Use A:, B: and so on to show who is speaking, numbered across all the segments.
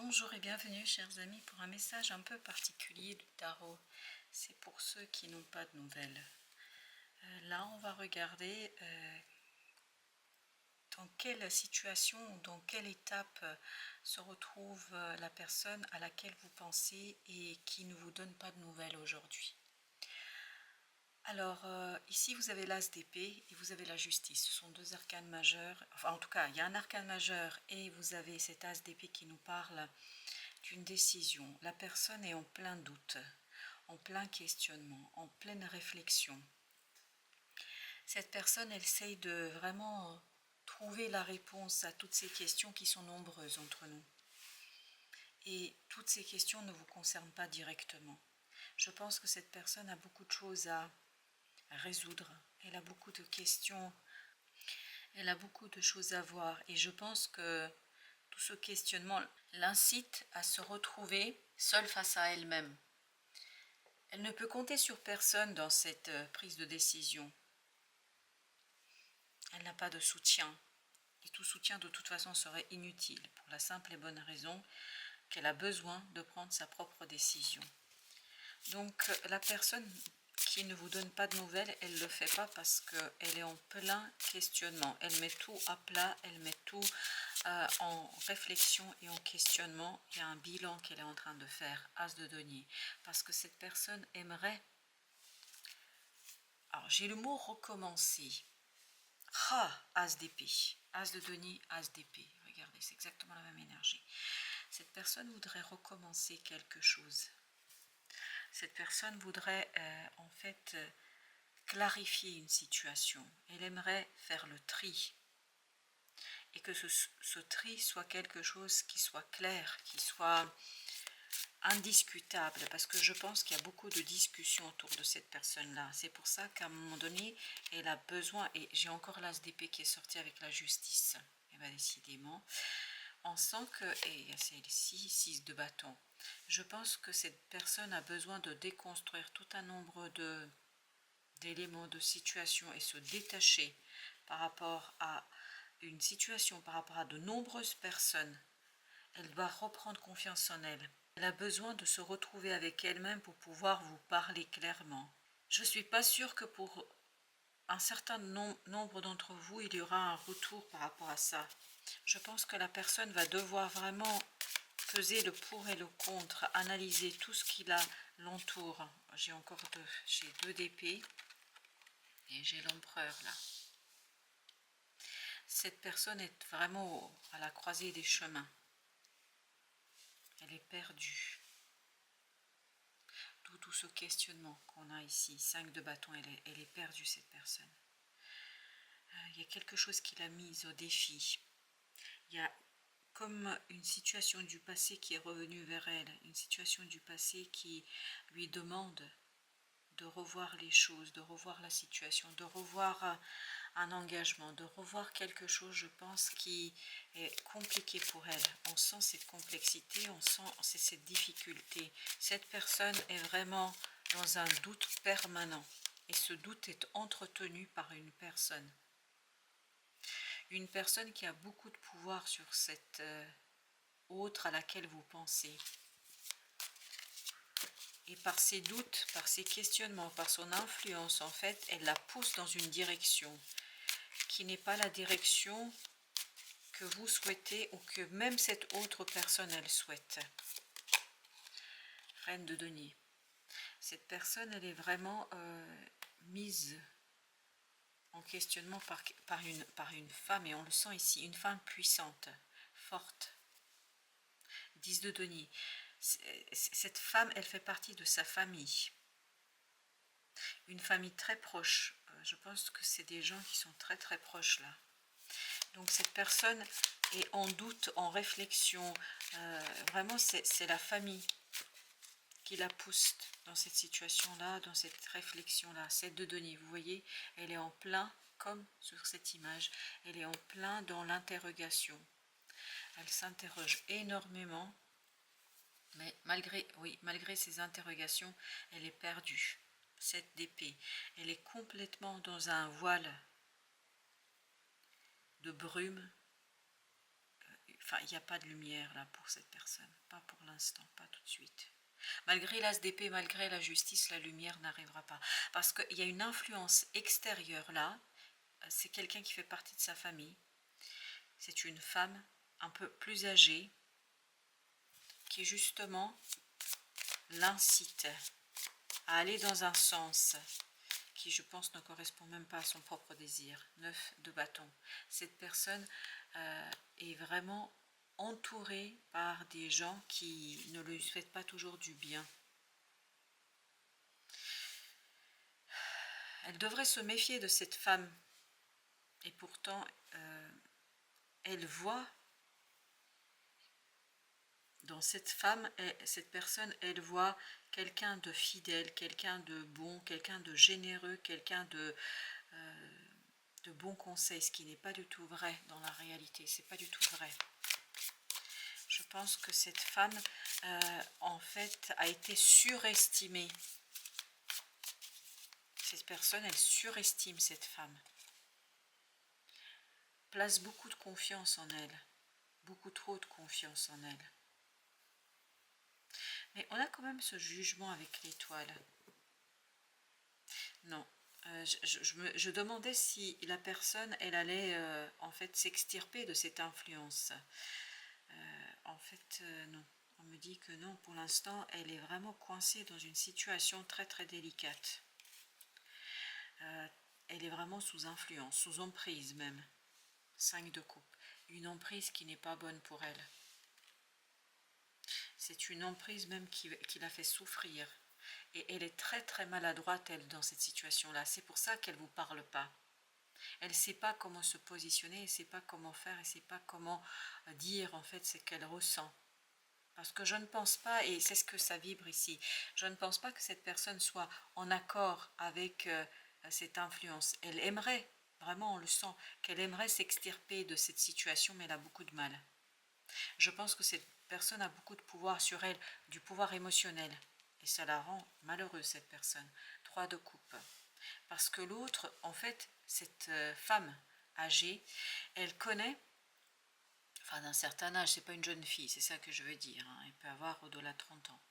A: Bonjour et bienvenue chers amis pour un message un peu particulier du tarot. C'est pour ceux qui n'ont pas de nouvelles. Là on va regarder dans quelle situation ou dans quelle étape se retrouve la personne à laquelle vous pensez et qui ne vous donne pas de nouvelles aujourd'hui. Alors ici vous avez l'as d'épée et vous avez la justice, ce sont deux arcanes majeurs, enfin en tout cas il y a un arcane majeur et vous avez cet as d'épée qui nous parle d'une décision. La personne est en plein doute, en plein questionnement, en pleine réflexion. Cette personne elle essaye de vraiment trouver la réponse à toutes ces questions qui sont nombreuses entre nous. Et toutes ces questions ne vous concernent pas directement. Je pense que cette personne a beaucoup de choses à résoudre, elle a beaucoup de questions, elle a beaucoup de choses à voir et je pense que tout ce questionnement l'incite à se retrouver seule face à elle-même. Elle ne peut compter sur personne dans cette prise de décision. Elle n'a pas de soutien et tout soutien de toute façon serait inutile pour la simple et bonne raison qu'elle a besoin de prendre sa propre décision. Donc la personne qui ne vous donne pas de nouvelles, elle ne le fait pas parce qu'elle est en plein questionnement. Elle met tout à plat, elle met tout en réflexion et en questionnement. Il y a un bilan qu'elle est en train de faire, as de denier. Parce que cette personne aimerait... Alors j'ai le mot recommencer. As d'épée. As de denier, as d'épée. Regardez, c'est exactement la même énergie. Cette personne voudrait recommencer quelque chose. Cette personne voudrait en fait clarifier une situation. Elle aimerait faire le tri. Et que ce tri soit quelque chose qui soit clair, qui soit indiscutable. Parce que je pense qu'il y a beaucoup de discussions autour de cette personne-là. C'est pour ça qu'à un moment donné, elle a besoin, et j'ai encore l'as d'épée qui est sorti avec la justice. Et bien décidément, on sent que, et c'est ici 6 de bâton. Je pense que cette personne a besoin de déconstruire tout un nombre d'éléments, de situations et se détacher par rapport à une situation, par rapport à de nombreuses personnes. Elle doit reprendre confiance en elle. Elle a besoin de se retrouver avec elle-même pour pouvoir vous parler clairement. Je ne suis pas sûre que pour un certain nombre d'entre vous, il y aura un retour par rapport à ça. Je pense que la personne va devoir vraiment peser le pour et le contre, analyser tout ce qui l'entoure. J'ai encore j'ai 2 d'épée et j'ai l'empereur là. Cette personne est vraiment à la croisée des chemins. Elle est perdue. D'où tout ce questionnement qu'on a ici. 5 de bâton, elle est perdue cette personne. Il y a quelque chose qui l'a mise au défi. Il y a comme une situation du passé qui est revenue vers elle. Une situation du passé qui lui demande de revoir les choses, de revoir la situation, de revoir un engagement, de revoir quelque chose, je pense, qui est compliqué pour elle. On sent cette complexité, on sent cette difficulté. Cette personne est vraiment dans un doute permanent et ce doute est entretenu par une personne. Une personne qui a beaucoup de pouvoir sur cette autre à laquelle vous pensez. Et par ses doutes, par ses questionnements, par son influence, en fait, elle la pousse dans une direction qui n'est pas la direction que vous souhaitez ou que même cette autre personne, elle souhaite. Reine de denier. Cette personne, elle est vraiment mise en questionnement par une femme, et on le sent ici, une femme puissante, forte. 10 de denier. Cette femme, elle fait partie de sa famille. Une famille très proche. Je pense que c'est des gens qui sont très très proches là. Donc cette personne est en doute, en réflexion. Vraiment, c'est la famille qui la pousse dans cette situation-là, dans cette réflexion-là. 7 de denier, vous voyez, elle est en plein, comme sur cette image, elle est en plein dans l'interrogation. Elle s'interroge énormément. Mais malgré ces interrogations, elle est perdue. 7 d'épée. Elle est complètement dans un voile de brume. enfin, il n'y a pas de lumière là pour cette personne, pas pour l'instant, pas tout de suite. Malgré l'as d'épée, malgré la justice, la lumière n'arrivera pas. Parce qu'il y a une influence extérieure là, c'est quelqu'un qui fait partie de sa famille, c'est une femme un peu plus âgée, qui justement l'incite à aller dans un sens qui, je pense, ne correspond même pas à son propre désir. 9 de bâton. Cette personne est vraiment entourée par des gens qui ne lui souhaitent pas toujours du bien. Elle devrait se méfier de cette femme. Et pourtant, elle voit dans cette femme, cette personne, elle voit quelqu'un de fidèle, quelqu'un de bon, quelqu'un de généreux, quelqu'un de bon conseil, ce qui n'est pas du tout vrai dans la réalité, c'est pas du tout vrai. Je pense que cette femme, en fait, a été surestimée. Cette personne, elle surestime cette femme. Place beaucoup de confiance en elle, beaucoup trop de confiance en elle. Mais on a quand même ce jugement avec l'étoile. Non. Je demandais si la personne, elle allait en fait s'extirper de cette influence. En fait, non. On me dit que non, pour l'instant, elle est vraiment coincée dans une situation très très délicate. Elle est vraiment sous influence, sous emprise même. 5 de coupe. Une emprise qui n'est pas bonne pour elle. C'est une emprise même qui la fait souffrir. Et elle est très très maladroite, elle, dans cette situation-là. C'est pour ça qu'elle ne vous parle pas. Elle ne sait pas comment se positionner, elle ne sait pas comment faire, elle ne sait pas comment dire en fait ce qu'elle ressent. Parce que je ne pense pas, et c'est ce que ça vibre ici, je ne pense pas que cette personne soit en accord avec cette influence. Elle aimerait, vraiment on le sent, qu'elle aimerait s'extirper de cette situation, mais elle a beaucoup de mal. Je pense que cette personne a beaucoup de pouvoir sur elle, du pouvoir émotionnel. Et ça la rend malheureuse, cette personne. 3 de coupe. Parce que l'autre, en fait, cette femme âgée, elle connaît, enfin d'un certain âge, c'est pas une jeune fille, c'est ça que je veux dire, hein, elle peut avoir au-delà de 30 ans.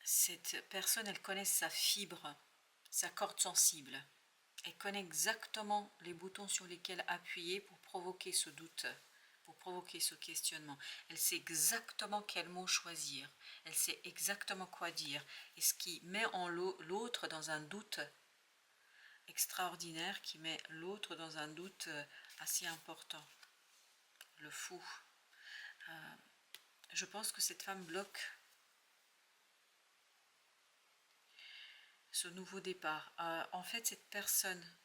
A: Cette personne, elle connaît sa fibre, sa corde sensible. Elle connaît exactement les boutons sur lesquels appuyer pour provoquer ce doute, pour provoquer ce questionnement. Elle sait exactement quel mot choisir, elle sait exactement quoi dire, et ce qui met en l'autre dans un doute extraordinaire, qui met l'autre dans un doute assez important. Le fou. Je pense que cette femme bloque ce nouveau départ. En fait, cette personne,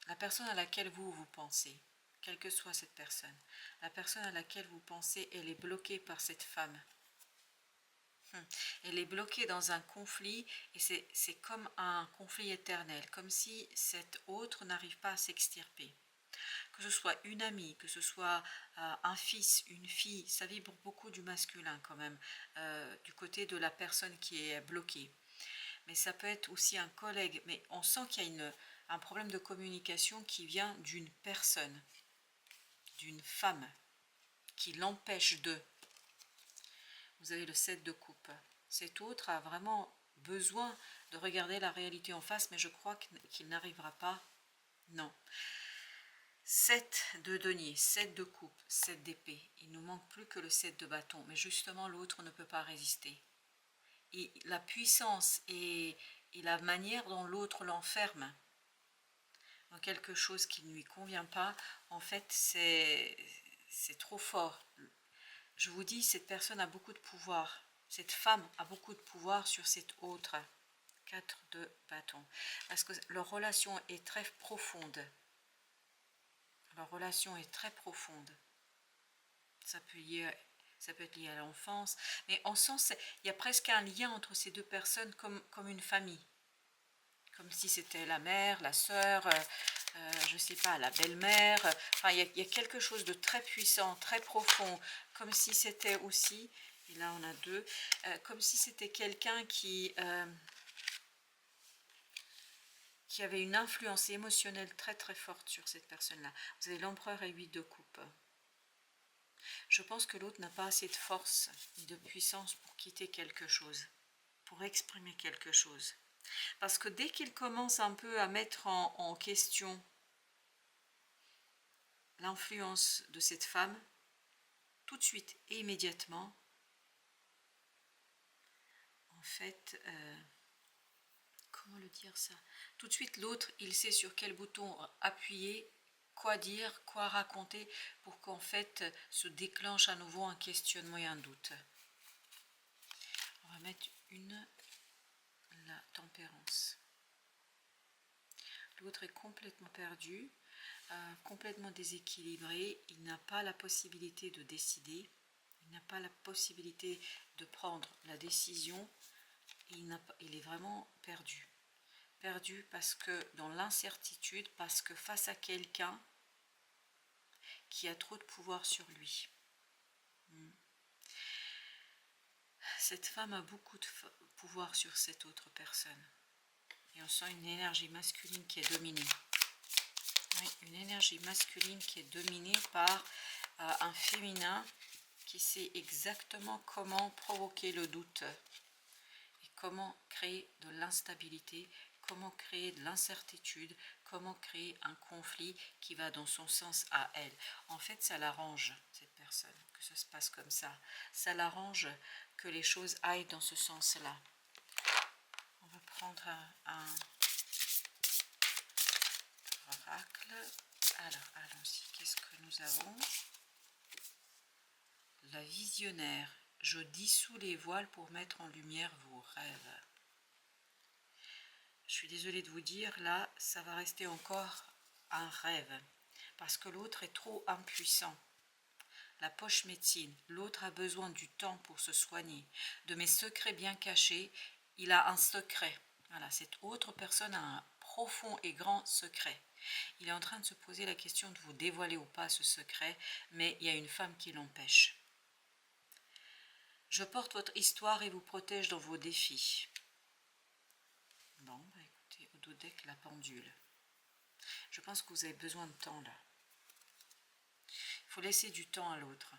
A: la personne à laquelle vous pensez, quelle que soit cette personne, la personne à laquelle vous pensez, elle est bloquée par cette femme. Elle est bloquée dans un conflit, et c'est comme un conflit éternel, comme si cet autre n'arrive pas à s'extirper. Que ce soit une amie, que ce soit un fils, une fille, ça vibre beaucoup du masculin quand même, du côté de la personne qui est bloquée. Mais ça peut être aussi un collègue, mais on sent qu'il y a un problème de communication qui vient d'une personne, d'une femme, qui l'empêche de. Vous avez le 7 de coupe. Cet autre a vraiment besoin de regarder la réalité en face, mais je crois qu'il n'arrivera pas. Non. 7 de denier, 7 de coupe, 7 d'épée. Il ne nous manque plus que le 7 de bâton, mais justement l'autre ne peut pas résister. Et la puissance et la manière dont l'autre l'enferme dans quelque chose qui ne lui convient pas, en fait c'est trop fort. Je vous dis, cette personne a beaucoup de pouvoir, cette femme a beaucoup de pouvoir sur cette autre. 4 de bâton, parce que leur relation est très profonde. Leur relation est très profonde. Ça peut être lié à l'enfance, mais en sens, il y a presque un lien entre ces deux personnes comme une famille. Comme si c'était la mère, la sœur, je ne sais pas, la belle-mère. Enfin, il y a quelque chose de très puissant, très profond, comme si c'était aussi, et là on a 2, comme si c'était quelqu'un qui avait une influence émotionnelle très très forte sur cette personne-là. Vous avez l'empereur et 8 de coupe. Je pense que l'autre n'a pas assez de force ni de puissance pour quitter quelque chose, pour exprimer quelque chose. Parce que dès qu'il commence un peu à mettre en question l'influence de cette femme, tout de suite et immédiatement, en fait, comment le dire ça? Tout de suite, l'autre, il sait sur quel bouton appuyer, quoi dire, quoi raconter, pour qu'en fait se déclenche à nouveau un questionnement et un doute. On va mettre la tempérance. L'autre est complètement perdu, complètement déséquilibré, il n'a pas la possibilité de décider, il n'a pas la possibilité de prendre la décision, il est vraiment perdu. Perdu parce que dans l'incertitude, parce que face à quelqu'un qui a trop de pouvoir sur lui. Cette femme a beaucoup de pouvoir sur cette autre personne. Et on sent une énergie masculine qui est dominée. Oui, une énergie masculine qui est dominée par un féminin qui sait exactement comment provoquer le doute et comment créer de l'instabilité, comment créer de l'incertitude, comment créer un conflit qui va dans son sens à elle. En fait, ça l'arrange, cette personne, que ça se passe comme ça. Ça l'arrange que les choses aillent dans ce sens-là. On va prendre un oracle. Alors, allons-y. Qu'est-ce que nous avons? La visionnaire. Je dissous les voiles pour mettre en lumière vos rêves. Je suis désolée de vous dire, là, ça va rester encore un rêve. Parce que l'autre est trop impuissant. La poche médecine. L'autre a besoin du temps pour se soigner. De mes secrets bien cachés, il a un secret. Voilà, cette autre personne a un profond et grand secret. Il est en train de se poser la question de vous dévoiler ou pas ce secret, mais il y a une femme qui l'empêche. Je porte votre histoire et vous protège dans vos défis. Bon, bah écoutez, au dodeck, la pendule. Je pense que vous avez besoin de temps là. Il faut laisser du temps à l'autre.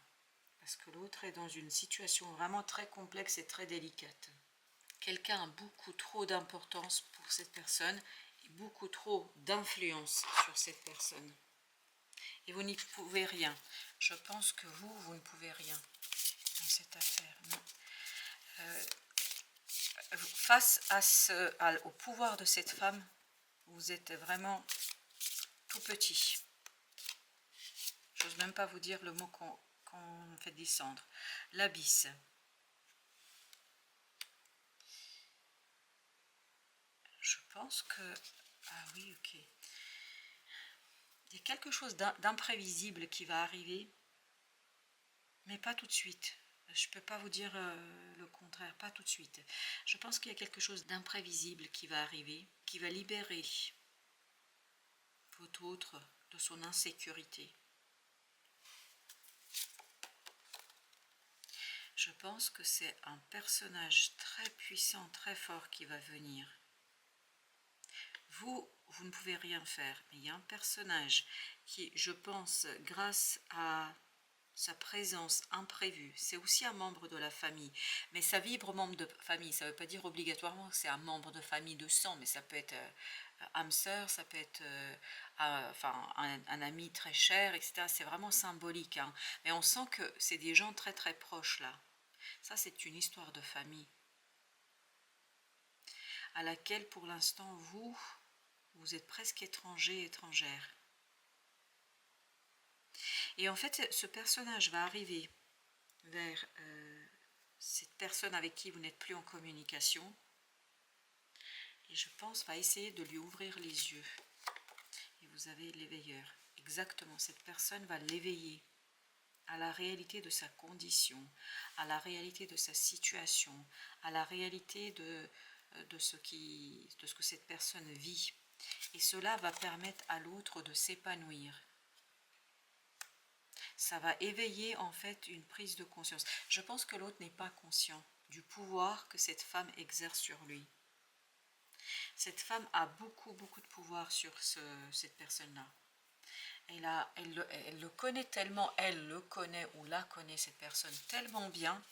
A: Parce que l'autre est dans une situation vraiment très complexe et très délicate. Quelqu'un a beaucoup trop d'importance pour cette personne et beaucoup trop d'influence sur cette personne. Et vous n'y pouvez rien. Je pense que vous ne pouvez rien dans cette affaire. Non. Face au pouvoir de cette femme, vous êtes vraiment tout petit. J'ose même pas vous dire le mot qu'on fait descendre. L'abysse. Je pense que... Ah oui, ok. Il y a quelque chose d'imprévisible qui va arriver, mais pas tout de suite. Je ne peux pas vous dire le contraire, pas tout de suite. Je pense qu'il y a quelque chose d'imprévisible qui va arriver, qui va libérer votre autre de son insécurité. Je pense que c'est un personnage très puissant, très fort qui va venir. Vous ne pouvez rien faire, mais il y a un personnage qui, je pense, grâce à sa présence imprévue, c'est aussi un membre de la famille, mais ça vibre membre de famille, ça ne veut pas dire obligatoirement que c'est un membre de famille de sang, mais ça peut être âme sœur, ça peut être un ami très cher, etc. C'est vraiment symbolique, hein. Mais on sent que c'est des gens très très proches là. Ça, c'est une histoire de famille à laquelle pour l'instant vous êtes presque étranger, étrangère. Et en fait, ce personnage va arriver vers cette personne avec qui vous n'êtes plus en communication. Et je pense va essayer de lui ouvrir les yeux. Et vous avez l'éveilleur. Exactement, cette personne va l'éveiller à la réalité de sa condition, à la réalité de sa situation, à la réalité de ce que cette personne vit. Et cela va permettre à l'autre de s'épanouir. Ça va éveiller en fait une prise de conscience. Je pense que l'autre n'est pas conscient du pouvoir que cette femme exerce sur lui. Cette femme a beaucoup de pouvoir sur cette personne-là. Elle le connaît tellement, elle le connaît ou la connaît cette personne tellement bien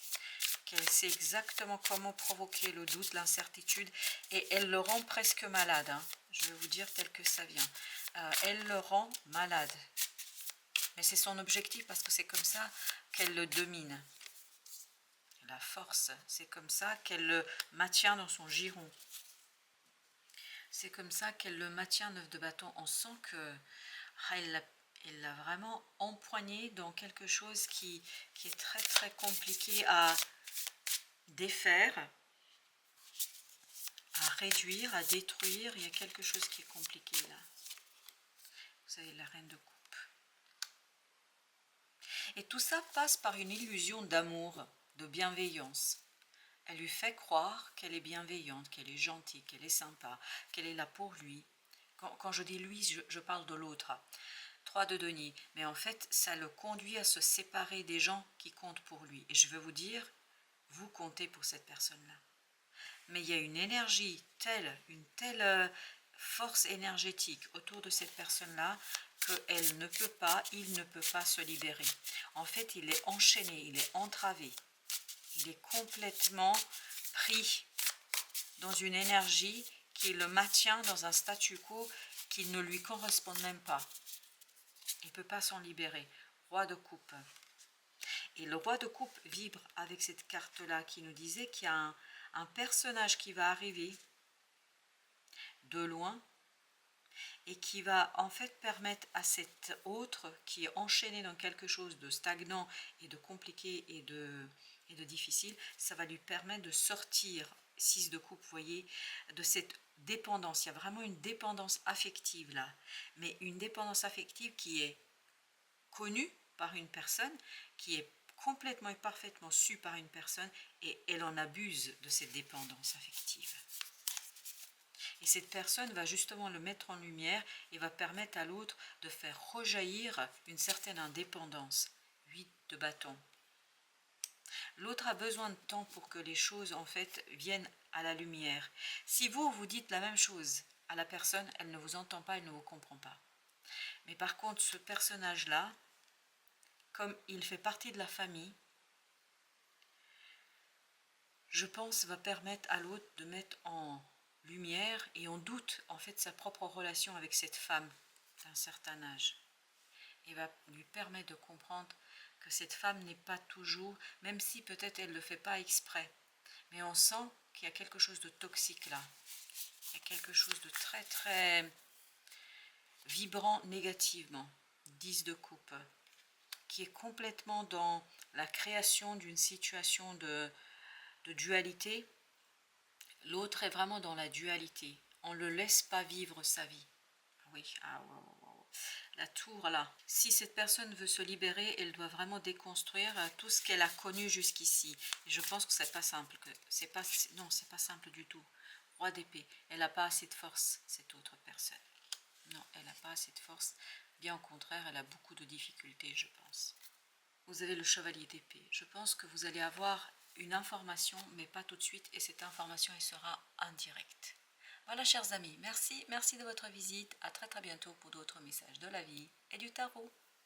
A: qu'elle sait exactement comment provoquer le doute, l'incertitude, et elle le rend presque malade, hein. Je vais vous dire tel que ça vient. Elle le rend malade. Mais c'est son objectif parce que c'est comme ça qu'elle le domine. La force, c'est comme ça qu'elle le maintient dans son giron. C'est comme ça qu'elle le maintient 9 de bâton. On sent que elle l'a vraiment empoigné dans quelque chose qui est très très compliqué à défaire, à réduire, à détruire. Il y a quelque chose qui est compliqué là. Vous avez la reine de coupe. Et tout ça passe par une illusion d'amour, de bienveillance. Elle lui fait croire qu'elle est bienveillante, qu'elle est gentille, qu'elle est sympa, qu'elle est là pour lui. Quand je dis lui, je parle de l'autre. 3 de denier. Mais en fait, ça le conduit à se séparer des gens qui comptent pour lui. Et je veux vous dire, vous comptez pour cette personne-là. Mais il y a une énergie telle, une telle force énergétique autour de cette personne-là qu'elle ne peut pas, il ne peut pas se libérer. En fait, il est enchaîné, il est entravé. Il est complètement pris dans une énergie qui le maintient dans un statu quo qui ne lui correspond même pas. Il ne peut pas s'en libérer. Roi de coupe. Et le roi de coupe vibre avec cette carte-là qui nous disait qu'il y a un personnage qui va arriver de loin et qui va en fait permettre à cet autre qui est enchaîné dans quelque chose de stagnant et de compliqué et de difficile, ça va lui permettre de sortir, 6 de coupe, vous voyez, de cette dépendance. Il y a vraiment une dépendance affective là, mais une dépendance affective qui est connue par une personne, qui est complètement et parfaitement su par une personne, et elle en abuse de cette dépendance affective. Et cette personne va justement le mettre en lumière et va permettre à l'autre de faire rejaillir une certaine indépendance. 8 de bâton. L'autre a besoin de temps pour que les choses en fait viennent à la lumière. Si vous dites la même chose à la personne, elle ne vous entend pas, elle ne vous comprend pas. Mais par contre, ce personnage-là, comme il fait partie de la famille, je pense, va permettre à l'autre de mettre en lumière et en doute en fait sa propre relation avec cette femme d'un certain âge. Et va lui permettre de comprendre que cette femme n'est pas toujours, même si peut-être elle ne le fait pas exprès, mais on sent qu'il y a quelque chose de toxique là. Il y a quelque chose de très très vibrant négativement. 10 de coupe, qui est complètement dans la création d'une situation de dualité. L'autre est vraiment dans la dualité. On ne le laisse pas vivre sa vie. Oui, ah, wow. La tour là. Si cette personne veut se libérer, elle doit vraiment déconstruire tout ce qu'elle a connu jusqu'ici. Et je pense que c'est pas simple. C'est pas simple du tout. Roi d'épée. Elle n'a pas assez de force, cette autre personne. Non, elle n'a pas assez de force. Bien au contraire, elle a beaucoup de difficultés, je pense. Vous avez le chevalier d'épée. Je pense que vous allez avoir une information, mais pas tout de suite, et cette information, elle sera indirecte. Voilà, chers amis, merci de votre visite. À très très bientôt pour d'autres messages de la vie et du tarot.